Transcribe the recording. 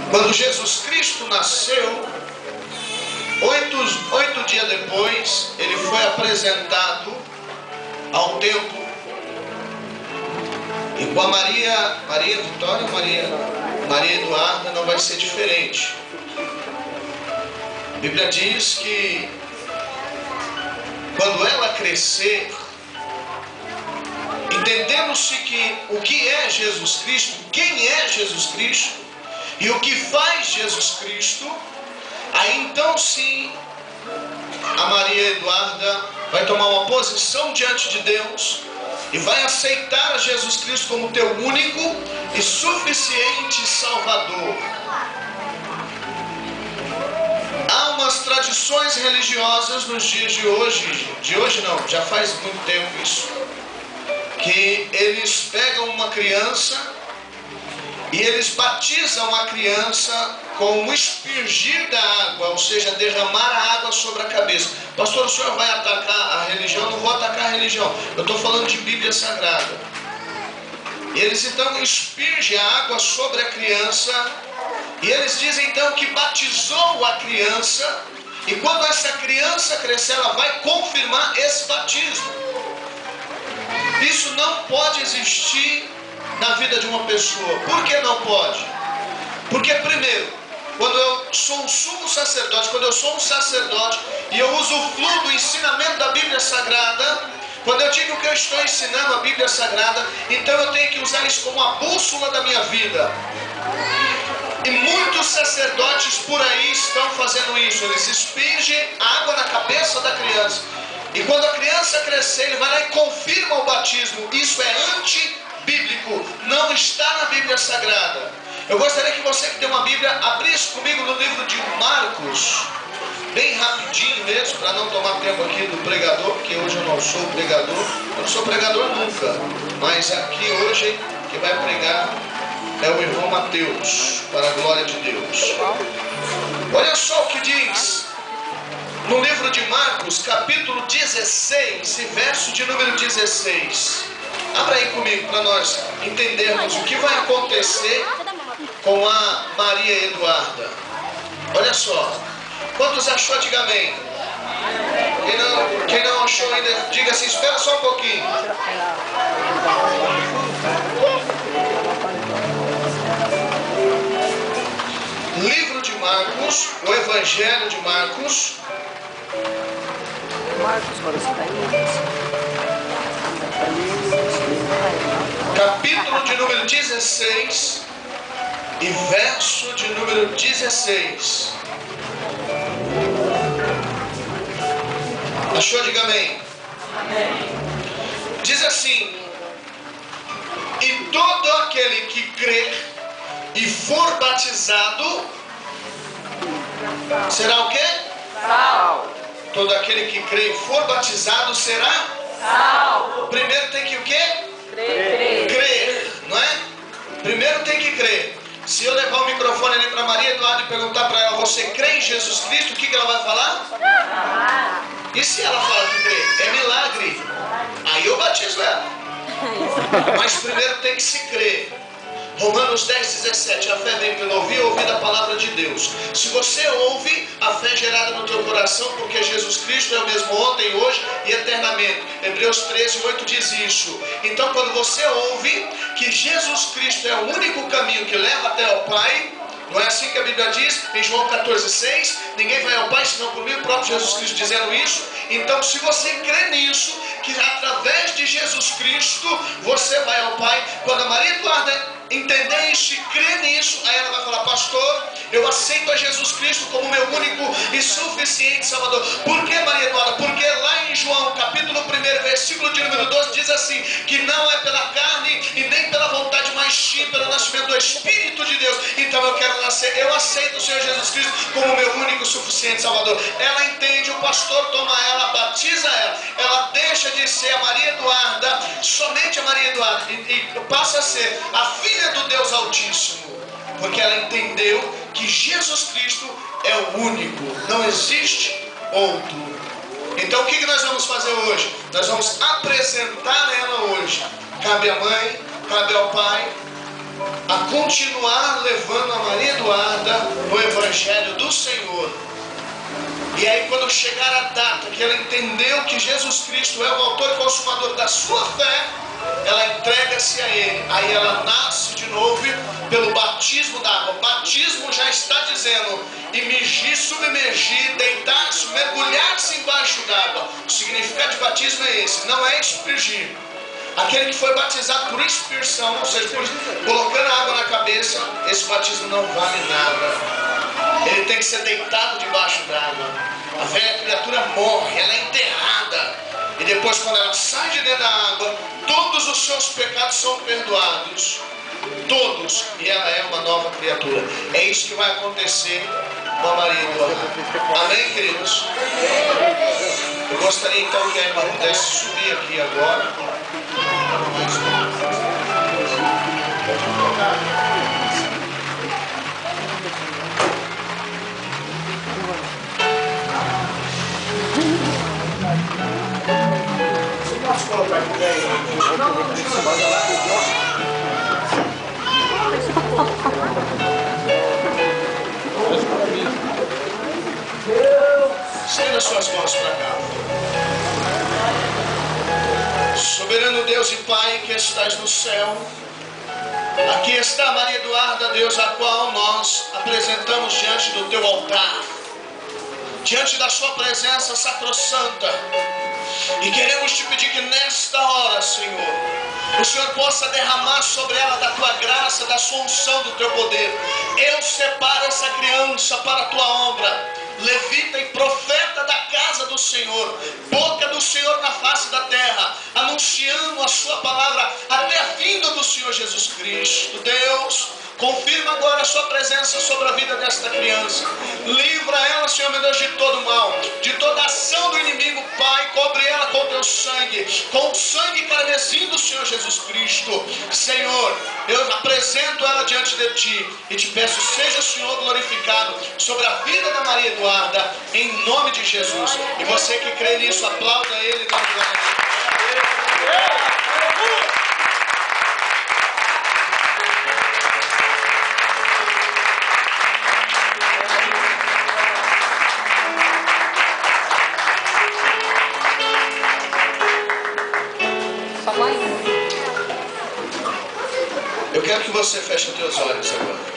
Quando Jesus Cristo nasceu, oito dias depois, ele foi apresentado ao templo. E com a Maria Vitória, Maria Eduarda não vai ser diferente. A Bíblia diz que quando ela crescer, entendendo-se que o que é Jesus Cristo, quem é Jesus Cristo e o que faz Jesus Cristo, aí então sim a Maria Eduarda vai tomar uma posição diante de Deus e vai aceitar a Jesus Cristo como teu único e suficiente Salvador. Há umas tradições religiosas nos dias de hoje não, já faz muito tempo isso, que eles pegam uma criança e eles batizam a criança com o aspergir da água, ou seja, derramar a água sobre a cabeça. Pastor, o senhor vai atacar a religião? Eu não vou atacar a religião, eu estou falando de Bíblia Sagrada. E eles então aspergem a água sobre a criança, e eles dizem então que batizou a criança, e quando essa criança crescer, ela vai confirmar esse batismo. Isso não pode existir na vida de uma pessoa. Por que não pode? Porque primeiro, quando eu sou um sumo sacerdote, quando eu sou um sacerdote e eu usufruo do ensinamento da Bíblia Sagrada, quando eu digo que eu estou ensinando a Bíblia Sagrada, então eu tenho que usar isso como a bússola da minha vida. E muitos sacerdotes por aí estão fazendo isso. Eles aspergem água na cabeça da criança, e quando a criança crescer, ele vai lá e confirma o batismo. Isso é antibíblico, não está na Bíblia Sagrada. Eu gostaria que você que tem uma Bíblia abrisse comigo no livro de Marcos, bem rapidinho mesmo, para não tomar tempo aqui do pregador, porque hoje eu não sou pregador. Eu não sou pregador nunca, mas aqui hoje quem vai pregar é o irmão Mateus, para a glória de Deus. Olha só o que diz no livro de Marcos, capítulo 16, e verso de número 16. Abra aí comigo para nós entendermos o que vai acontecer com a Maria Eduarda. Olha só. Quantos achou? Diga amém. Quem não achou ainda, diga assim, espera só um pouquinho. Livro de Marcos, o Evangelho de Marcos. Capítulo de número 16 e verso de número 16. Achou? Diga amém. Diz assim: e todo aquele que crer e for batizado será o quê? Salvo. Todo aquele que crê e for batizado será salvo. Primeiro tem que o quê? Crer, não é? Primeiro tem que crer. Se eu levar o microfone ali para Maria Eduarda e perguntar para ela, você crê em Jesus Cristo, o que ela vai falar? E se ela fala que crê? É milagre. Aí eu batizo ela. Mas primeiro tem que se crer. Romanos 10, 17, a fé vem pelo ouvir a palavra de Deus. Se você ouve, a fé é gerada no teu coração, porque Jesus Cristo é o mesmo ontem, hoje e eternamente. Hebreus 13, 8 diz isso. Então quando você ouve que Jesus Cristo é o único caminho que leva até ao Pai, não é assim que a Bíblia diz em João 14, 6? Ninguém vai ao Pai senão por mim, o próprio Jesus Cristo dizendo isso. Então se você crê nisso, que através de Jesus Cristo você vai ao Pai, quando a Maria Eduarda entender isso e crer nisso, aí ela vai falar, pastor, eu aceito a Jesus Cristo como meu único e suficiente Salvador. Por que, Maria Eduarda? Porque lá em João capítulo 1, versículo de número 12, diz assim, que não é pela carne e nem pela vontade, mas sim pelo nascimento do Espírito de Deus. Então eu quero nascer, eu aceito o Senhor Jesus Cristo como meu único e suficiente Salvador. Ela entende, o pastor toma ela, batiza ela deixa de ser a Maria Eduarda, somente a Maria Eduarda, e passa a ser a filha do Deus Altíssimo, porque ela entendeu que Jesus Cristo é o único, não existe outro. Então o que nós vamos fazer hoje? Nós vamos apresentar ela hoje. Cabe à mãe, cabe ao pai, a continuar levando a Maria Eduarda no Evangelho do Senhor. E aí, quando chegar a data que ela entendeu que Jesus Cristo é o autor e consumador da sua fé, ela entrega-se a Ele. Aí ela nasce de novo pelo batismo da água. Batismo já está dizendo imergir, submergir, deitar-se, mergulhar-se embaixo d'água. O significado de batismo é esse, não é expergir. Aquele que foi batizado por expersão, ou seja, colocando água na cabeça, esse batismo não vale nada. Ele tem que ser deitado debaixo d'água. A velha criatura morre, ela é enterrada. E depois, quando ela sai de dentro da água, todos os seus pecados são perdoados. Todos. E ela é uma nova criatura. É isso que vai acontecer com a Maria Eduarda. Amém, queridos? Eu gostaria então que a irmã pudesse subir aqui agora. Posso colocar aqui aí? Estenda suas mãos para cá. Soberano Deus e Pai que estás no céu, aqui está Maria Eduarda, Deus, a qual nós apresentamos diante do teu altar, diante da sua presença sacrossanta. E queremos te pedir que nesta hora, Senhor, o Senhor possa derramar sobre ela da tua graça, da sua unção, do teu poder. Eu separo essa criança para a tua obra, levita e profeta da casa do Senhor, boca do Senhor na face da terra, anunciando a sua palavra até a vinda do Senhor Jesus Cristo. Deus, confirma agora a sua presença sobre a vida desta criança. Livra ela, Senhor meu Deus, de todo mal, de toda ação do inimigo. Pai, cobre ela com teu sangue, com o sangue carmesim do Senhor Jesus Cristo. Senhor, eu apresento ela diante de ti e te peço, seja o Senhor glorificado sobre a vida da Maria Eduarda, em nome de Jesus. E você que crê nisso, aplauda ele e dá glória a Deus. Eu quero que você feche os teus olhos agora.